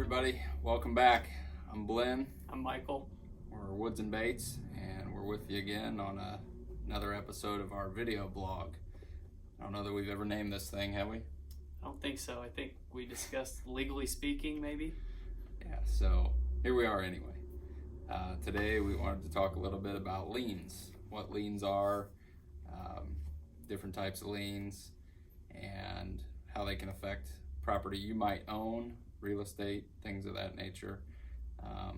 everybody, welcome back. I'm Glenn. I'm Michael. We're Woods and Baits, and we're with you again on another episode of our video blog. I don't know that we've ever named this thing, have we? I don't think so. I think we discussed legally speaking, maybe. Yeah, so here we are anyway. Today we wanted to talk a little bit about liens, what liens are, different types of liens, and how they can affect property you might own, real estate, things of that nature. Why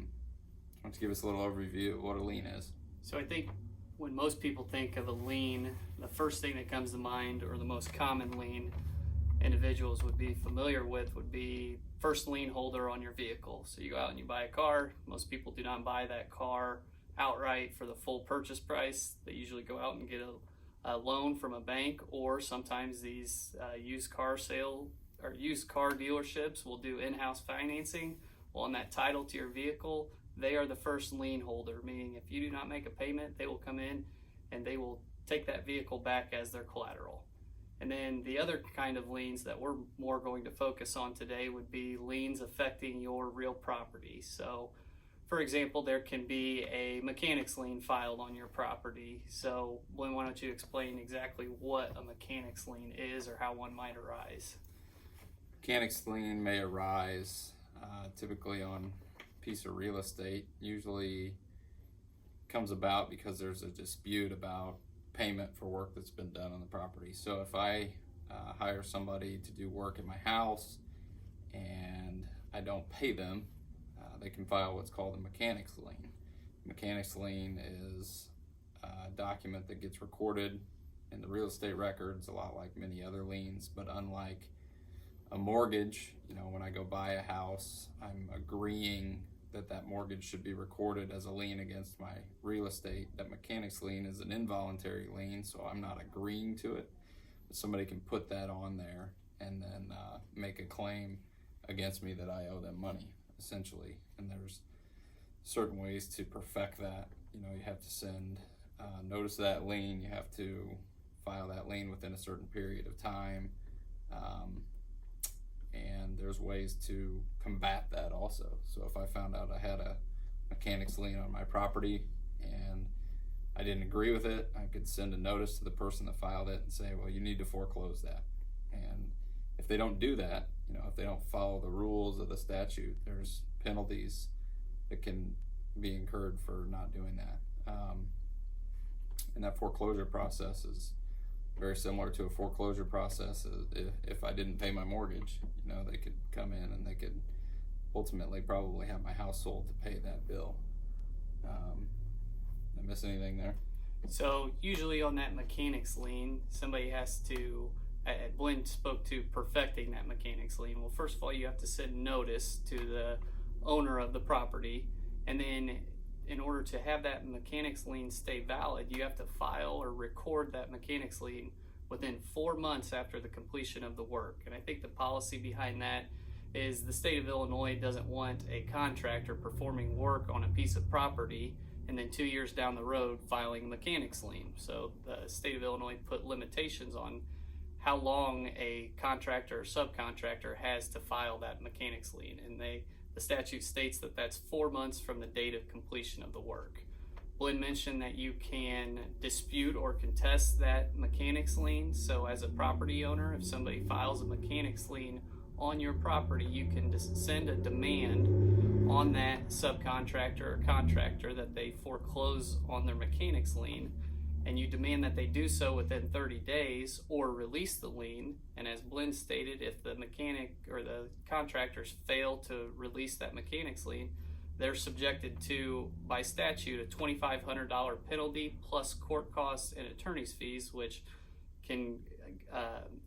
don't you give us a little overview of what a lien is? So I think when most people think of a lien, the first thing that comes to mind, or the most common lien individuals would be familiar with, would be first lien holder on your vehicle. So you go out and you buy a car. Most people do not buy that car outright for the full purchase price. They usually go out and get a loan from a bank, or sometimes these used car dealerships will do in-house financing. Well, on that title to your vehicle, they are the first lien holder, meaning if you do not make a payment, they will come in and they will take that vehicle back as their collateral. And then the other kind of liens that we're more going to focus on today would be liens affecting your real property. So, for example, there can be a mechanics lien filed on your property. So, Glenn, why don't you explain exactly what a mechanics lien is or how one might arise? Mechanics lien may arise typically on a piece of real estate. Usually comes about because there's a dispute about payment for work that's been done on the property. So if I hire somebody to do work at my house and I don't pay them, they can file what's called a mechanics lien. Mechanics lien is a document that gets recorded in the real estate records, a lot like many other liens, but unlike a mortgage, when I go buy a house, I'm agreeing that mortgage should be recorded as a lien against my real estate. That mechanics lien is an involuntary lien, so I'm not agreeing to it. But somebody can put that on there and then make a claim against me that I owe them money, essentially. And there's certain ways to perfect that. You have to send notice of that lien. You have to file that lien within a certain period of time. And there's ways to combat that also. So if I found out I had a mechanics lien on my property and I didn't agree with it, I could send a notice to the person that filed it and say, well, you need to foreclose that. And if they don't do that, if they don't follow the rules of the statute, there's penalties that can be incurred for not doing that. And that foreclosure process is very similar to a foreclosure process. If I didn't pay my mortgage, they could come in and they could ultimately probably have my house sold to pay that bill. Did I miss anything there? So usually on that mechanics lien, somebody has to, Glenn spoke to perfecting that mechanics lien. Well, first of all, you have to send notice to the owner of the property, and then in order to have that mechanics lien stay valid, you have to file or record that mechanics lien within 4 months after the completion of the work. And I think the policy behind that is the state of Illinois doesn't want a contractor performing work on a piece of property and then 2 years down the road filing a mechanics lien. So the state of Illinois put limitations on how long a contractor or subcontractor has to file that mechanics lien. And the statute states that that's 4 months from the date of completion of the work. Glenn mentioned that you can dispute or contest that mechanics lien. So as a property owner, if somebody files a mechanics lien on your property, you can send a demand on that subcontractor or contractor that they foreclose on their mechanics lien, and you demand that they do so within 30 days or release the lien. And as Glenn stated, if the mechanic or the contractors fail to release that mechanics lien, they're subjected to, by statute, a $2,500 penalty plus court costs and attorney's fees, which can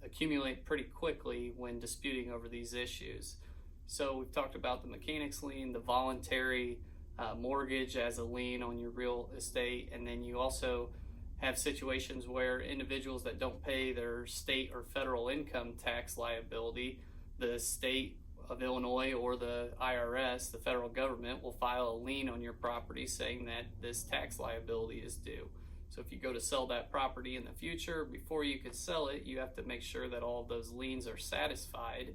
accumulate pretty quickly when disputing over these issues. So we've talked about the mechanics lien, the voluntary mortgage as a lien on your real estate, and then you also have situations where individuals that don't pay their state or federal income tax liability, the state of Illinois or the IRS, the federal government, will file a lien on your property saying that this tax liability is due. So if you go to sell that property in the future, before you could sell it, you have to make sure that all of those liens are satisfied.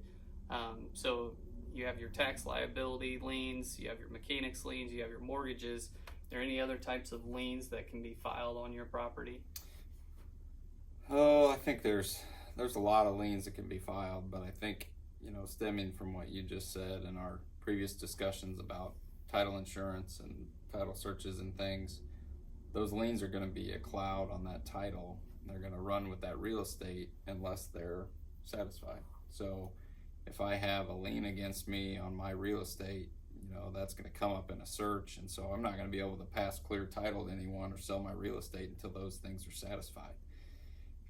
So You have your tax liability liens, you have your mechanics liens, you have your mortgages. Are there any other types of liens that can be filed on your property? Oh, I think there's a lot of liens that can be filed, but I think, stemming from what you just said and our previous discussions about title insurance and title searches and things, those liens are going to be a cloud on that title. They're going to run with that real estate unless they're satisfied. So if I have a lien against me on my real estate, that's going to come up in a search, and so I'm not going to be able to pass clear title to anyone or sell my real estate until those things are satisfied.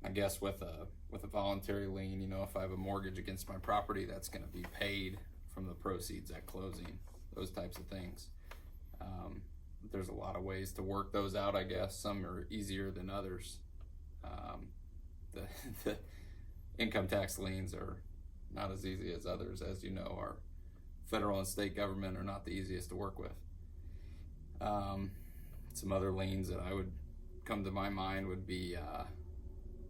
I guess with a voluntary lien, if I have a mortgage against my property, that's going to be paid from the proceeds at closing, those types of things. There's a lot of ways to work those out, I guess. Some are easier than others. The income tax liens are not as easy as others. As you know, our federal and state government are not the easiest to work with. Some other liens that I would come to my mind would be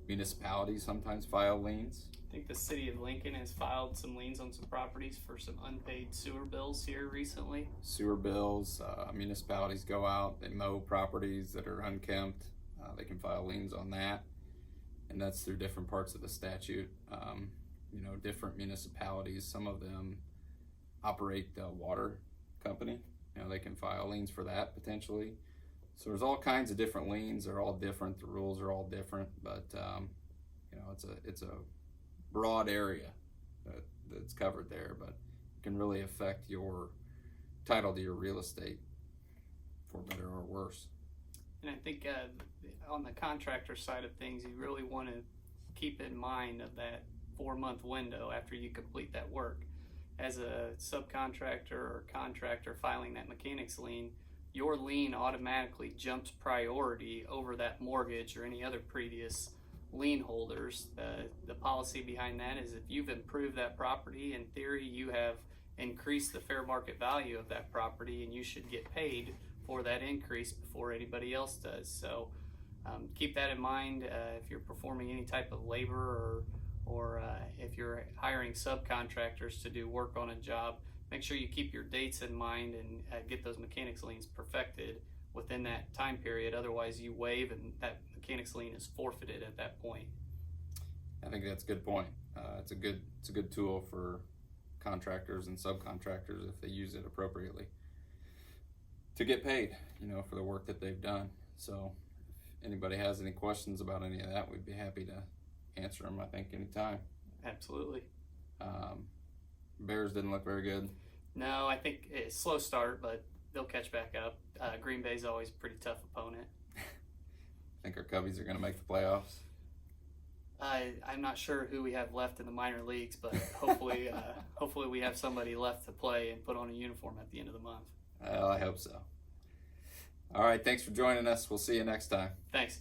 municipalities sometimes file liens. I think the city of Lincoln has filed some liens on some properties for some unpaid sewer bills here recently. Sewer bills, municipalities go out, they mow properties that are unkempt. They can file liens on that, and that's through different parts of the statute. Different municipalities, some of them operate the water company. They can file liens for that potentially. So there's all kinds of different liens. They're all different. The rules are all different, but it's a broad area that's covered there, but it can really affect your title to your real estate for better or worse. And I think on the contractor side of things, you really want to keep in mind of that 4-month window after you complete that work. As a subcontractor or contractor filing that mechanics lien, your lien automatically jumps priority over that mortgage or any other previous lien holders. The policy behind that is if you've improved that property, in theory you have increased the fair market value of that property, and you should get paid for that increase before anybody else does. So keep that in mind if you're performing any type of labor or if you're hiring subcontractors to do work on a job. Make sure you keep your dates in mind and get those mechanics liens perfected within that time period. Otherwise, you waive and that mechanics lien is forfeited at that point. I think that's a good point. It's a good tool for contractors and subcontractors if they use it appropriately to get paid, for the work that they've done. So if anybody has any questions about any of that, we'd be happy to answer them, I think, anytime. Absolutely. Bears didn't look very good. No, I think it's a slow start, but they'll catch back up. Green Bay's always a pretty tough opponent. I think our Cubbies are going to make the playoffs. I'm not sure who we have left in the minor leagues, but hopefully we have somebody left to play and put on a uniform at the end of the month. Well, I hope so. All right, thanks for joining us. We'll see you next time. Thanks.